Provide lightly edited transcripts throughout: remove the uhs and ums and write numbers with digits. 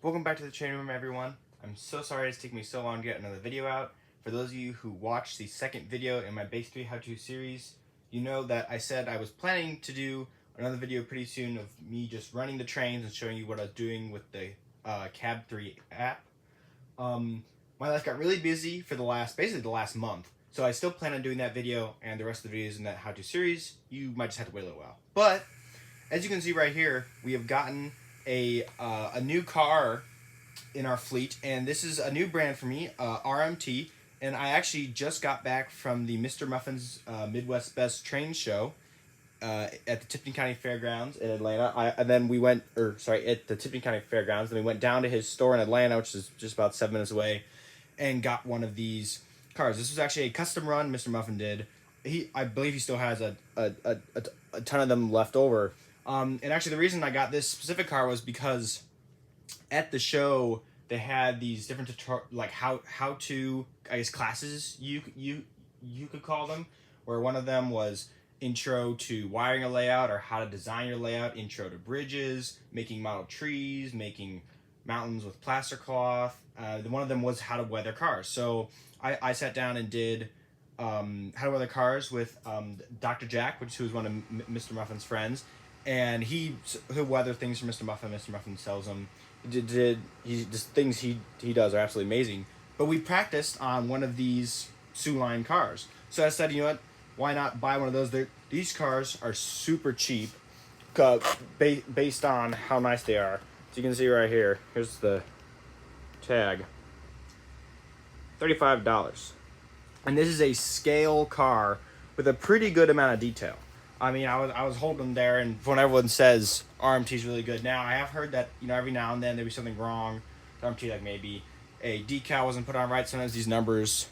Welcome back to the training room, everyone. I'm so sorry it's taken me so long to get another video out. For those of you who watched the second video in my Base 3 How-To series, you know that I said I was planning to do another video pretty soon of me just running the trains and showing you what I was doing with the Cab 3 app. My life got really busy for basically the last month, so I still plan on doing that video and the rest of the videos in that How-To series. You might just have to wait a little while. But as you can see right here, we have gotten a new car in our fleet, and this is a new brand for me, RMT, and I actually just got back from the Mr. Muffin's Midwest Best Train Show at the Tipton County Fairgrounds in Atlanta. At the Tipton County Fairgrounds, then we went down to his store in Atlanta, which is just about 7 minutes away, and got one of these cars. This was actually a custom run Mr. Muffin did. I believe he still has a ton of them left over. And actually the reason I got this specific car was because at the show they had these different how to, I guess, classes you could call them, where one of them was intro to wiring a layout or how to design your layout, intro to bridges, making model trees, making mountains with plaster cloth. One of them was how to weather cars. So I sat down and did how to weather cars with Dr. Jack, who was one of Mr. Muffin's friends. And he'll weather things for Mr. Muffin. Mr. Muffin sells them. Things he does are absolutely amazing. But we practiced on one of these Soo Line cars. So I said, you know what? Why not buy one of those? These cars are super cheap, based on how nice they are. So you can see right here. Here's the tag. $35. And this is a scale car with a pretty good amount of detail. I mean, I was holding them there, and when everyone says RMT is really good, now I have heard that, you know, every now and then there'll be something wrong with RMT, like maybe a decal wasn't put on right. Sometimes these numbers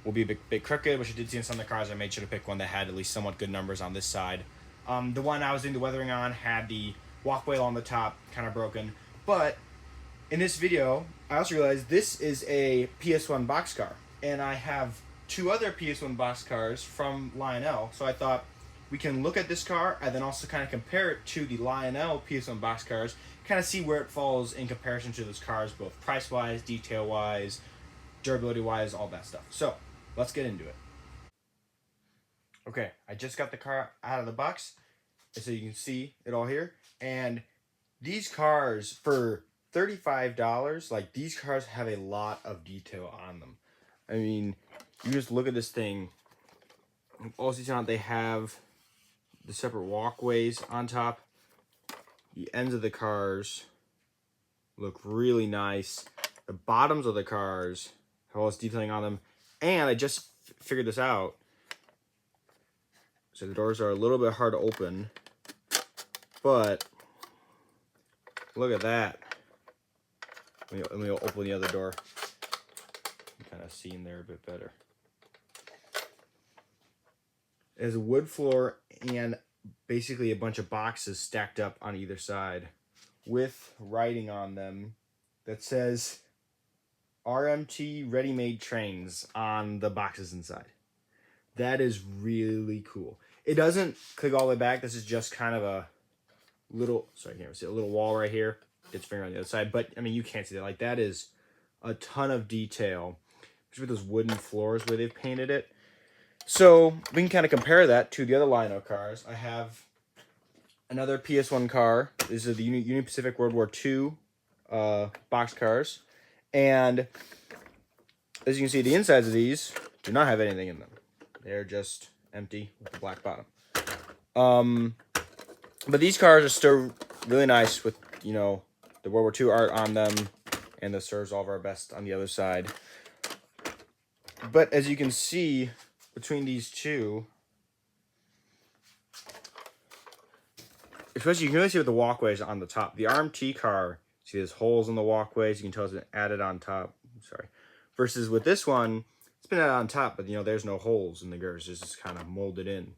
will be a bit crooked, which I did see in some of the cars. I made sure to pick one that had at least somewhat good numbers on this side. The one I was doing the weathering on had the walkway along the top kind of broken. But in this video, I also realized this is a PS-1 Boxcar, and I have two other PS-1 Boxcars from Lionel, so I thought we can look at this car and then also kind of compare it to the Lionel PS-1 Boxcars, kind of see where it falls in comparison to those cars, both price-wise, detail-wise, durability-wise, all that stuff. So let's get into it. Okay, I just got the car out of the box, so you can see it all here. And these cars, for $35, like, these cars have a lot of detail on them. I mean, you just look at this thing. Also, they have the separate walkways on top. The ends of the cars look really nice. The bottoms of the cars have all this detailing on them. And I just figured this out. So the doors are a little bit hard to open, but look at that. Let me open the other door. You can kind of see in there a bit better. It has a wood floor and basically a bunch of boxes stacked up on either side with writing on them that says RMT ready-made trains on the boxes inside. That is really cool. It doesn't click all the way back. This is just kind of a little, sorry, I can't see, a little wall right here. It's finger on the other side, but I mean, you can't see that. Like, that is a ton of detail, especially with those wooden floors where they've painted it. So we can kind of compare that to the other Lionel cars. I have another PS1 car. This is the Union Pacific World War II box cars. And as you can see, the insides of these do not have anything in them. They're just empty with a black bottom. But these cars are still really nice with, you know, the World War II art on them and the Serves All of Our Best on the other side. But as you can see, between these two, especially you can really see with the walkways on the top. The RMT car, see there's holes in the walkways. You can tell it's been added on top. Sorry. Versus with this one, it's been added on top, but you know there's no holes in the girders. It's just kind of molded in.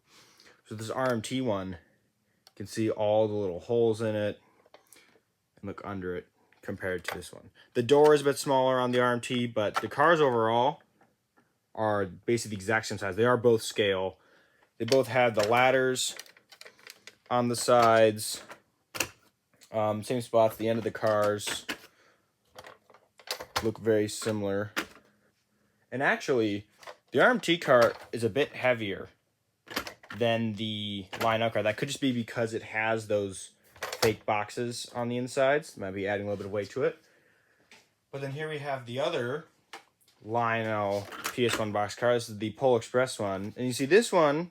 So this RMT one, you can see all the little holes in it. And look under it compared to this one. The door is a bit smaller on the RMT, but the cars overall are basically the exact same size. They are both scale. They both have the ladders on the sides. Same spots, the end of the cars. look very similar. And actually, the RMT car is a bit heavier than the Lionel car. That could just be because it has those fake boxes on the insides. Might be adding a little bit of weight to it. But then here we have the other Lionel PS-1 Boxcar. This is the Polar Express one. And you see this one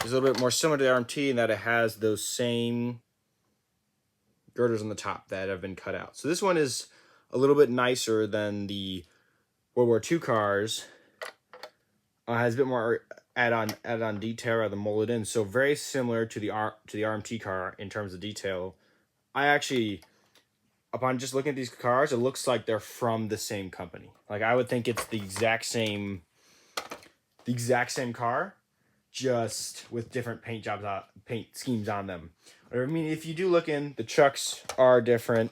is a little bit more similar to the RMT in that it has those same girders on the top that have been cut out. So this one is a little bit nicer than the World War II cars. Has a bit more add-on detail rather than molded in. So very similar to the RMT car in terms of detail. I actually, upon just looking at these cars, it looks like they're from the same company. Like I would think it's the exact same car, just with different paint schemes on them. I mean, if you do look in, the chucks are different.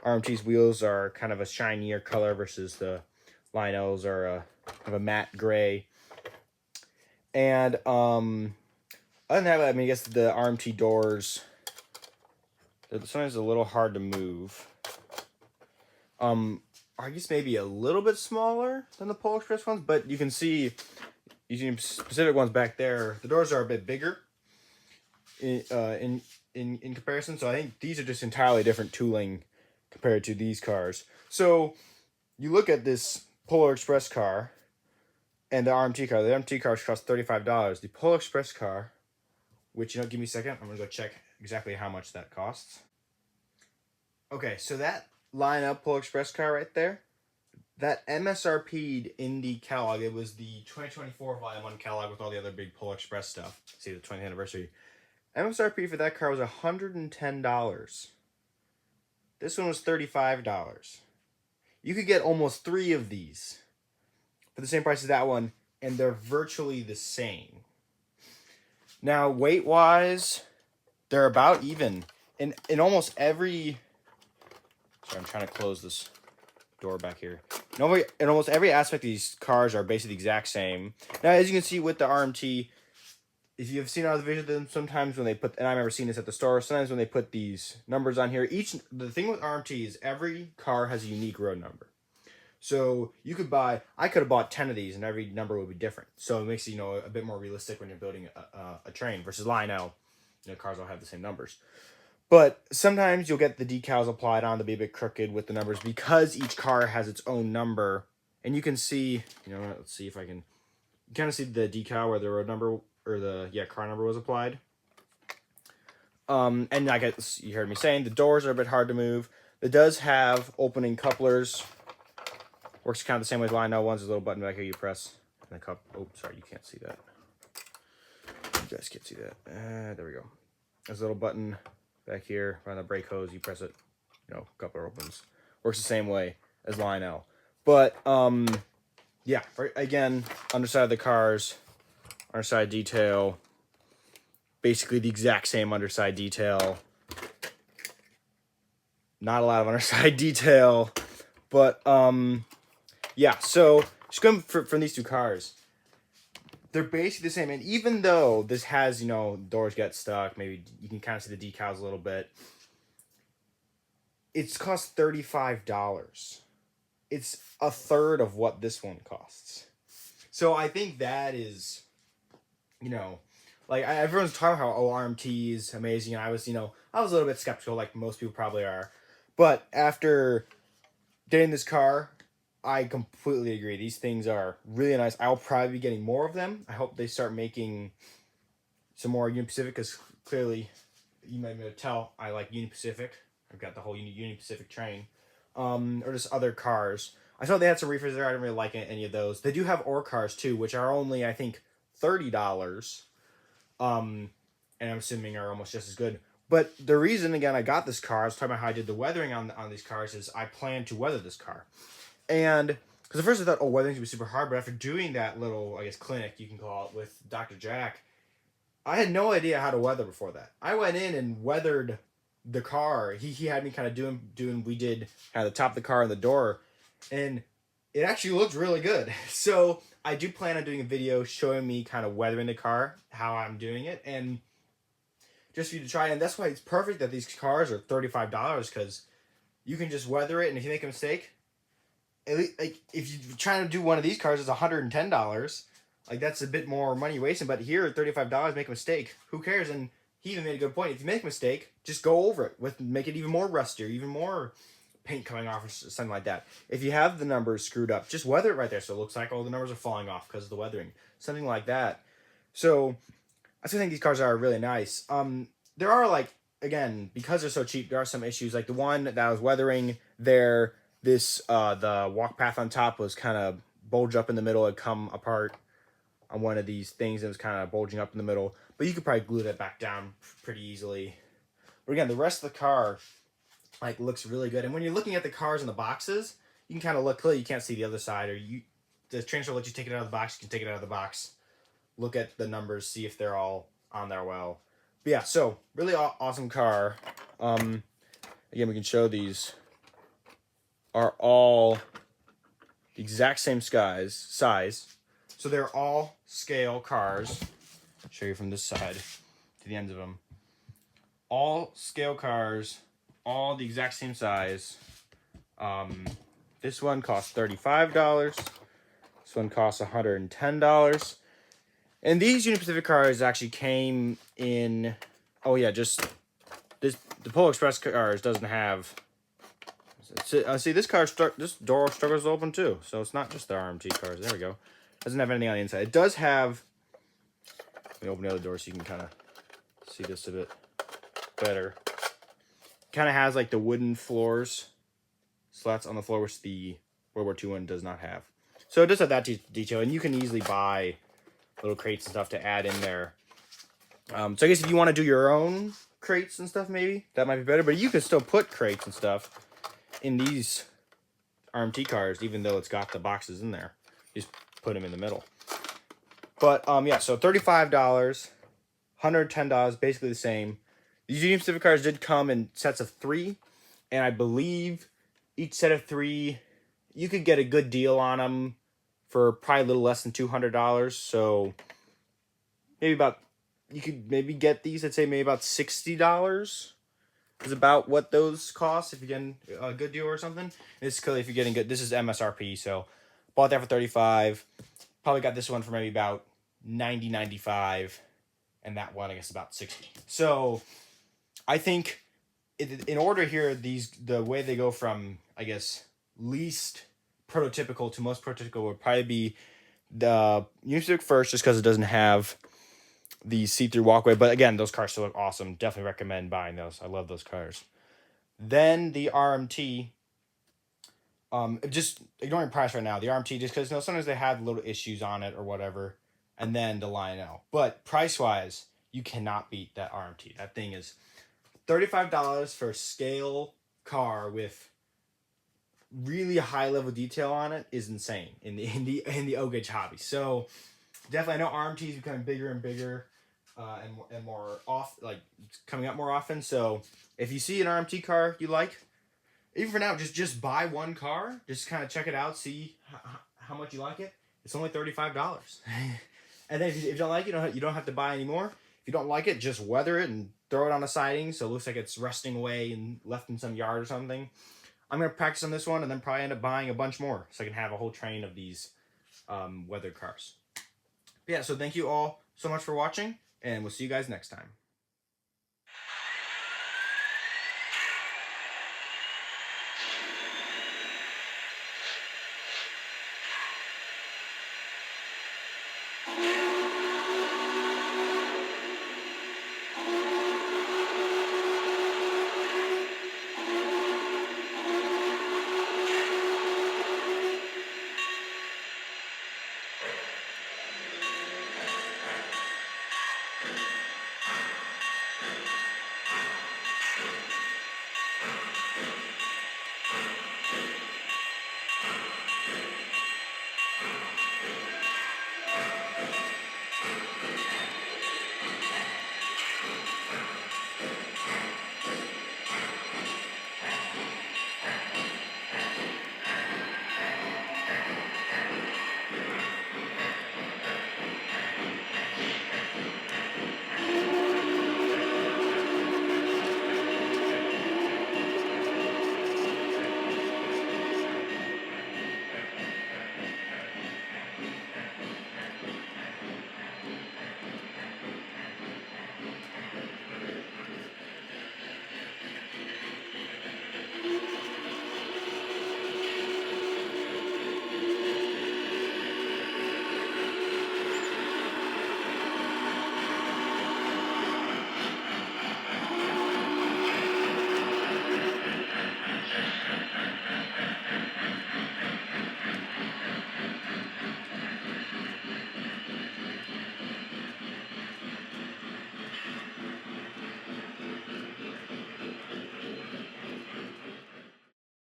RMT's wheels are kind of a shinier color versus the Lionel's are kind of a matte gray. And other than that, I mean, I guess the RMT doors, they're sometimes a little hard to move. I guess maybe a little bit smaller than the Polar Express ones, but you can see specific ones back there. The doors are a bit bigger in comparison. So I think these are just entirely different tooling compared to these cars. So you look at this Polar Express car and the RMT car. The RMT cars cost $35. The Polar Express car, which, give me a second. I'm going to go check exactly how much that costs. Okay, so that Lionel Polar Express car right there, that MSRP'd in the catalog. It was the 2024 Volume 1 catalog with all the other big Polar Express stuff. See, the 20th anniversary. MSRP for that car was $110. This one was $35. You could get almost 3 of these for the same price as that one, and they're virtually the same. Now, weight-wise, they're about even. In almost every... Sorry, I'm trying to close this door back here. In almost every aspect, these cars are basically the exact same. Now, as you can see with the RMT, if you've seen other videos of them, sometimes when they put, and I remember seeing this at the store, sometimes when they put these numbers on here, the thing with RMT is every car has a unique road number. So I could have bought 10 of these and every number would be different. So it makes it, a bit more realistic when you're building a train versus Lionel. Cars all have the same numbers. But sometimes you'll get the decals applied on to be a bit crooked with the numbers because each car has its own number. And you can see, let's see if I can, you kind of see the decal where the road number or the car number was applied. And I guess you heard me saying the doors are a bit hard to move. It does have opening couplers. Works kind of the same way as Lionel ones. There's a little button back here you press. And the oh, sorry, you can't see that. You guys can't see that. There we go. There's a little button back here around the brake hose. You press it, coupler opens. Works the same way as Lionel. But, yeah, again, underside of the cars, underside detail, basically the exact same underside detail. Not a lot of underside detail, but, yeah, so just going from these two cars, they're basically the same. And even though this has, doors get stuck, maybe you can kind of see the decals a little bit, it's cost $35. It's a third of what this one costs. So I think that is, everyone's talking about how RMT is amazing. And I was, I was a little bit skeptical, like most people probably are. But after getting this car, I completely agree. These things are really nice. I'll probably be getting more of them. I hope they start making some more Union Pacific, because clearly, you might be able to tell, I like Union Pacific. I've got the whole Union Pacific train. Or just other cars. I saw they had some reefers there. I didn't really like any of those. They do have ore cars too, which are only, I think, $30. And I'm assuming are almost just as good. But the reason, again, I got this car, I was talking about how I did the weathering on these cars, is I plan to weather this car. And, because at first I thought, weathering's going to be super hard, but after doing that little, I guess, clinic, you can call it, with Dr. Jack, I had no idea how to weather before that. I went in and weathered the car. He had me kind of doing, we did kind of the top of the car and the door, and it actually looked really good. So, I do plan on doing a video showing me kind of weathering the car, how I'm doing it, and just for you to try. And that's why it's perfect that these cars are $35, because you can just weather it, and if you make a mistake, like if you're trying to do one of these cars, it's $110. Like that's a bit more money wasted. But here, $35, make a mistake, who cares? And he even made a good point. If you make a mistake, just go over it with make it even more rustier, even more paint coming off or something like that. If you have the numbers screwed up, just weather it right there so it looks like all the numbers are falling off because of the weathering, something like that. So I still think these cars are really nice. There are, like, again, because they're so cheap, there are some issues. Like the one that I was weathering there, the walk path on top was kind of bulged up in the middle. It come apart on one of these things. It was kind of bulging up in the middle, but you could probably glue that back down pretty easily. But again, the rest of the car, like, looks really good. And when you're looking at the cars in the boxes, you can kind of look clearly. You can't see the other side, or the transfer will let you take it out of the box. You can take it out of the box, look at the numbers, see if they're all on there well. But yeah, so really awesome car. Again, we can show these are all the exact same size. So they're all scale cars. I'll show you from this side to the ends of them. All scale cars, all the exact same size. This one costs $35. This one costs $110. And these Union Pacific cars actually came in, oh yeah, just this, the Polar Express cars doesn't have, see this this door struggles to open too. So it's not just the RMT cars, there we go. Doesn't have anything on the inside. It does have, let me open the other door so you can kind of see this a bit better. Kind of has like the wooden floors, slats on the floor, which the World War II one does not have. So it does have that detail, and you can easily buy little crates and stuff to add in there. So I guess if you want to do your own crates and stuff, maybe that might be better. But you can still put crates and stuff in these RMT cars, even though it's got the boxes in there. Just put them in the middle. But yeah, so $35, $110, basically the same. These Union Pacific cars did come in sets of 3, and I believe each set of 3, you could get a good deal on them for probably a little less than $200. So maybe about, you could maybe get these, I'd say maybe about $60 is about what those cost if you're getting a good deal or something. This is clearly if you're getting good, this is MSRP, so bought that for $35. Probably got this one for maybe about $90, $95, and that one I guess about $60. So I think in order here, the way they go from, I guess, least prototypical to most prototypical would probably be the Union Pacific first, just because it doesn't have the see-through walkway. But again, those cars still look awesome. Definitely recommend buying those. I love those cars. Then the RMT. Just ignoring price right now. The RMT, just because sometimes they have little issues on it or whatever. And then the Lionel. But price-wise, you cannot beat that RMT. That thing is $35 for a scale car with really high level detail on it is insane in the O-Gauge hobby. So definitely, I know RMT is becoming bigger and bigger, and more coming up more often. So if you see an RMT car you like, even for now, just buy one car, just kind of check it out, see how much you like it. It's only $35. And then if you don't like it, you don't have to buy anymore. If you don't like it, just weather it and throw it on a siding so it looks like it's rusting away and left in some yard or something. I'm going to practice on this one and then probably end up buying a bunch more so I can have a whole train of these weathered cars. But yeah, so thank you all so much for watching, and we'll see you guys next time.